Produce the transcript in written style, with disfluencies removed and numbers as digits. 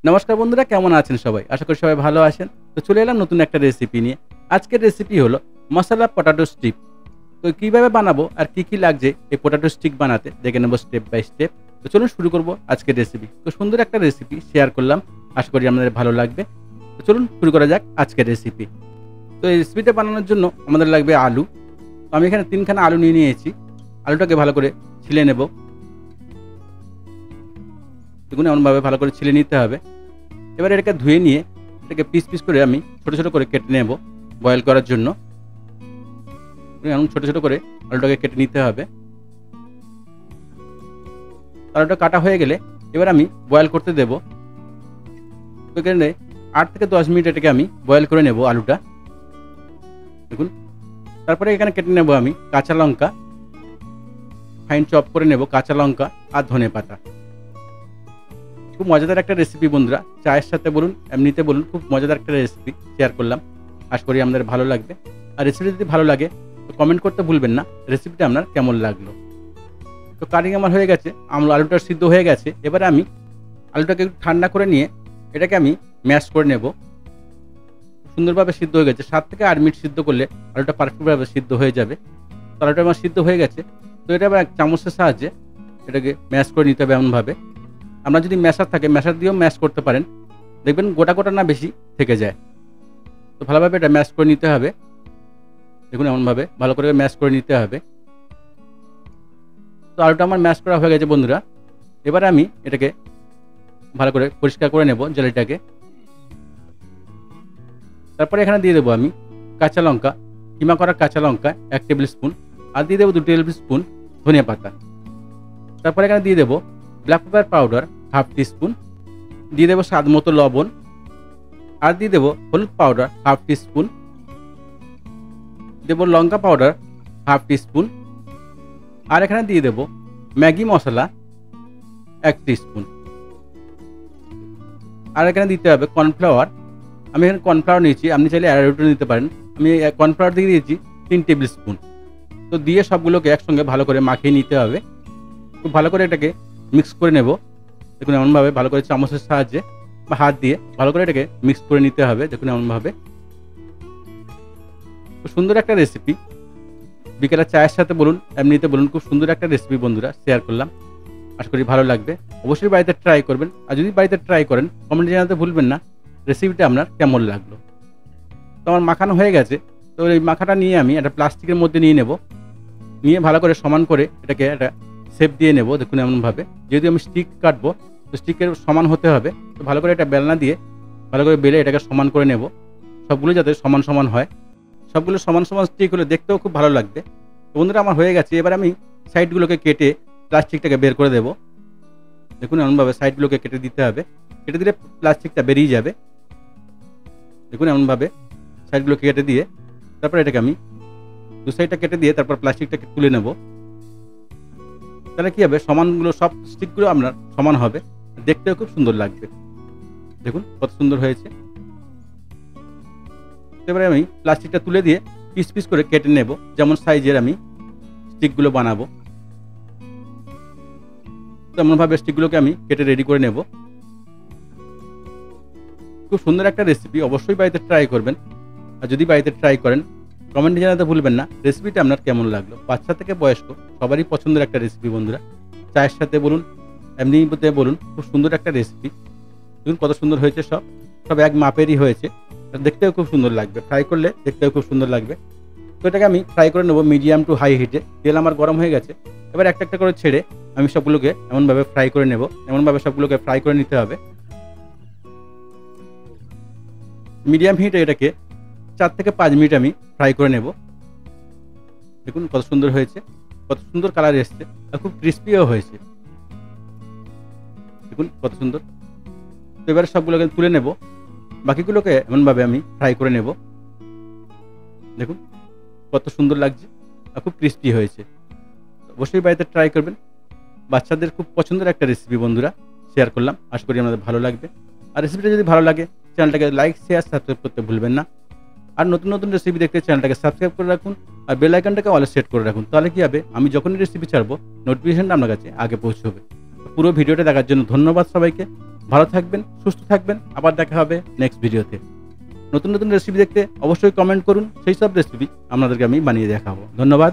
নমস্কার বন্ধুরা, কেমন আছেন সবাই? আশা করি সবাই ভালো আছেন। তো চলে এলাম নতুন একটা রেসিপি নিয়ে। আজকের রেসিপি হলো মশলা পটাটো স্টিক। তো কিভাবে বানাবো আর কি লাগছে এই পটাটো স্টিক বানাতে দেখে নেব স্টেপ বাই স্টেপ। তো চলুন শুরু করব আজকের রেসিপি। তো সুন্দর একটা রেসিপি শেয়ার করলাম। আশা করি আপনাদের ভালো লাগবে। তো চলুন শুরু করা যাক আজকের রেসিপি। তো এই রেসিপিটা বানানোর জন্য আমাদের লাগবে আলু। তো আমি এখানে ৩ খানা আলু নিয়ে নিয়েছি। আলুটাকে ভালো করে ছিলে নেব। দেখুন এমনভাবে ভালো করে ছিলে নিতে হবে। এবার এটাকে ধুয়ে নিয়ে এটাকে পিস পিস করে আমি ছোট ছোট করে কেটে নেব বয়েল করার জন্য। এমন ছোট ছোট করে আলুটাকে কেটে নিতে হবে। আলুটা কাটা হয়ে গেলে এবার আমি বয়েল করতে দেব। এখানে ৮ থেকে ১০ মিনিট এটাকে আমি বয়েল করে নেব আলুটা। দেখুন তারপরে এখানে কেটে নেব আমি কাঁচা লঙ্কা, ফাইন চপ করে নেব কাঁচা লঙ্কা আর ধনেপাতা। খুব মজাদার একটা রেসিপি বন্ধুরা, চায়ের সাথে বলুন এমনিতে বলুন, খুব মজাদার একটা রেসিপি শেয়ার করলাম। আশা করি আপনাদের ভালো লাগবে। আর রেসিপি যদি ভালো লাগে তো কমেন্ট করতে ভুলবেন না রেসিপিটা আপনার কেমন লাগলো। তো কাটিং আমার হয়ে গেছে, আলুটা সিদ্ধ হয়ে গেছে। এবারে আমি আলুটাকে একটু ঠান্ডা করে নিয়ে এটাকে আমি ম্যাশ করে নেব। সুন্দরভাবে সিদ্ধ হয়ে গেছে। ৭ থেকে ৮ মিনিট সিদ্ধ করলে আলুটা পারফেক্টভাবে সিদ্ধ হয়ে যাবে। তো আলুটা আমার সিদ্ধ হয়ে গেছে। তো এটা আবার এক চামচের সাহায্যে এটাকে ম্যাশ করে নিতে হবে এমনভাবে। আমরা যদি ম্যাশার থাকে ম্যাশার দিয়েও ম্যাশ করতে পারেন, দেখবেন গোটা গোটা না বেশি থেকে যায়। তো ভালোভাবে এটা ম্যাশ করে নিতে হবে। দেখুন এমনভাবে ভালো করে ম্যাশ করে নিতে হবে। তো আলুটা আমার ম্যাশ করা হয়ে গেছে বন্ধুরা। এবারে আমি এটাকে ভালো করে পরিষ্কার করে নেব জেলিটাকে। তারপরে এখানে দিয়ে দেবো আমি কাঁচা লঙ্কা, কিমা করা কাঁচা লঙ্কা ১ টেবিল স্পুন, আর দিয়ে দেবো ২ টেবিল স্পুন ধনিয়া পাতা। তারপরে এখানে দিয়ে দেবো ব্ল্যাক পেপার পাউডার ১/২ টিস্পুন, দিয়ে দেবো স্বাদ মতো লবণ, আর দিয়ে দেবো হলুদ পাউডার ১/২ টিস্পুন, দেবো লঙ্কা পাউডার ১/২ টিস্পুন, আর এখানে দিয়ে দেবো ম্যাগি মশলা ১ টিস্পুন। আর এখানে দিতে হবে কর্নফ্লাওয়ার। আমি এখানে কর্নফ্লাওয়ার নিয়েছি, আপনি চাইলে অ্যারারুটও নিতে পারেন। আমি কর্নফ্লাওয়ার দিয়ে দিয়েছি ৩ টেবিল স্পুন। তো দিয়ে সবগুলোকে একসঙ্গে ভালো করে মাখিয়ে নিতে হবে। খুব ভালো করে এটাকে মিক্স করে নেব। দেখুন এমনভাবে ভালো করে চামচের সাহায্যে বা হাত দিয়ে ভালো করে এটাকে মিক্স করে নিতে হবে। দেখুন এমনভাবে। খুব সুন্দর একটা রেসিপি, বিকেলে চায়ের সাথে বলুন এমনিতে বলুন, খুব সুন্দর একটা রেসিপি বন্ধুরা শেয়ার করলাম। আশা করি ভালো লাগবে। অবশ্যই বাড়িতে ট্রাই করবেন। আর যদি বাড়িতে ট্রাই করেন কমেন্টে জানাতে ভুলবেন না রেসিপিটা আপনার কেমন লাগলো। তো আমার মাখানো হয়ে গেছে। তো এই মাখাটা নিয়ে আমি একটা প্লাস্টিকের মধ্যে নিয়ে নেব। নিয়ে ভালো করে সমান করে এটাকে একটা শেপ দিয়ে নেব। দেখুন এমনভাবে, যেহেতু আমি স্টিক কাটবো তো স্টিকের সমান হতে হবে। তো ভালো করে এটা বেলনা দিয়ে ভালো করে বেলে এটাকে সমান করে নেব। সবগুলো যাতে সমান সমান হয়। সবগুলো সমান সমান স্টিক হলে দেখতেও খুব ভালো লাগবে। তো বন্ধুরা আমার হয়ে গেছে। এবার আমি সাইডগুলোকে কেটে প্লাস্টিকটাকে বের করে দেব। দেখুন এমনভাবে সাইডগুলোকে কেটে দিতে হবে। কেটে দিলে প্লাস্টিকটা বেরিয়ে যাবে। দেখুন এমনভাবে সাইডগুলো কেটে দিয়ে তারপর এটাকে আমি দু সাইডটা কেটে দিয়ে তারপর প্লাস্টিকটাকে তুলে নেব। তাহলে কী হবে, সমানগুলো সব স্টিকগুলো আপনার সমান হবে, দেখতেও খুব সুন্দর লাগবে। দেখুন কত সুন্দর হয়েছে। এবারে আমি প্লাস্টিকটা তুলে দিয়ে পিস পিস করে কেটে নেব, যেমন সাইজের আমি স্টিকগুলো বানাবো। তেমনভাবে স্টিকগুলোকে আমি কেটে রেডি করে নেব। খুব সুন্দর একটা রেসিপি, অবশ্যই বাড়িতে ট্রাই করবেন। আর যদি বাড়িতে ট্রাই করেন কমেন্টে জানাতে ভুলবেন না রেসিপিটা আপনার কেমন লাগলো। বাচ্চা থেকে বয়স্ক সবারই পছন্দের একটা রেসিপি বন্ধুরা, চায়ের সাথে বলুন এমনিতে বলুন, খুব সুন্দর একটা রেসিপি। দেখুন কত সুন্দর হয়েছে। সব সব এক মাপেরই হয়েছে। দেখতেও খুব সুন্দর লাগবে, ফ্রাই করলে দেখতেও খুব সুন্দর লাগবে। তো এটাকে আমি ফ্রাই করে নেবো মিডিয়াম টু হাই হিটে। তেল আমার গরম হয়ে গেছে। এবার একটা একটা করে ছেড়ে আমি সবগুলোকে এমনভাবে ফ্রাই করে নেব। এমনভাবে সবগুলোকে ফ্রাই করে নিতে হবে মিডিয়াম হিটে। এটাকে ৪ থেকে ৫ মিনিট আমি ফ্রাই করে নেব। দেখুন কত সুন্দর হয়েছে, কত সুন্দর কালার এসছে, আর খুব ক্রিস্পিও হয়েছে। দেখুন কত সুন্দর। তো এবারে সবগুলোকে তুলে নেব, বাকিগুলোকে এমনভাবে আমি ফ্রাই করে নেব। দেখুন কত সুন্দর লাগছে আর খুব ক্রিস্পি হয়েছে। অবশ্যই বাড়িতে ট্রাই করবেন। বাচ্চাদের খুব পছন্দের একটা রেসিপি বন্ধুরা শেয়ার করলাম। আশা করি আপনাদের ভালো লাগবে। আর রেসিপিটা যদি ভালো লাগে চ্যানেলটাকে লাইক শেয়ার সাবস্ক্রাইব করতে ভুলবেন না। আর নতুন নতুন রেসিপি দেখতে চ্যানেলটাকে সাবস্ক্রাইব করে রাখুন আর বেল আইকনটাকে অলে সেট করে রাখুন। তাহলে কী হবে, আমি যখনই রেসিপি ছাড়বো নোটিফিকেশনটা আপনার কাছে আগে পৌঁছবে। পুরো ভিডিওটা দেখার জন্য ধন্যবাদ সবাইকে। ভালো থাকবেন, সুস্থ থাকবেন। আবার দেখা হবে নেক্সট ভিডিওতে। নতুন নতুন রেসিপি দেখতে অবশ্যই কমেন্ট করুন, সেই সব রেসিপি আপনাদেরকে আমি বানিয়ে দেখাবো। ধন্যবাদ।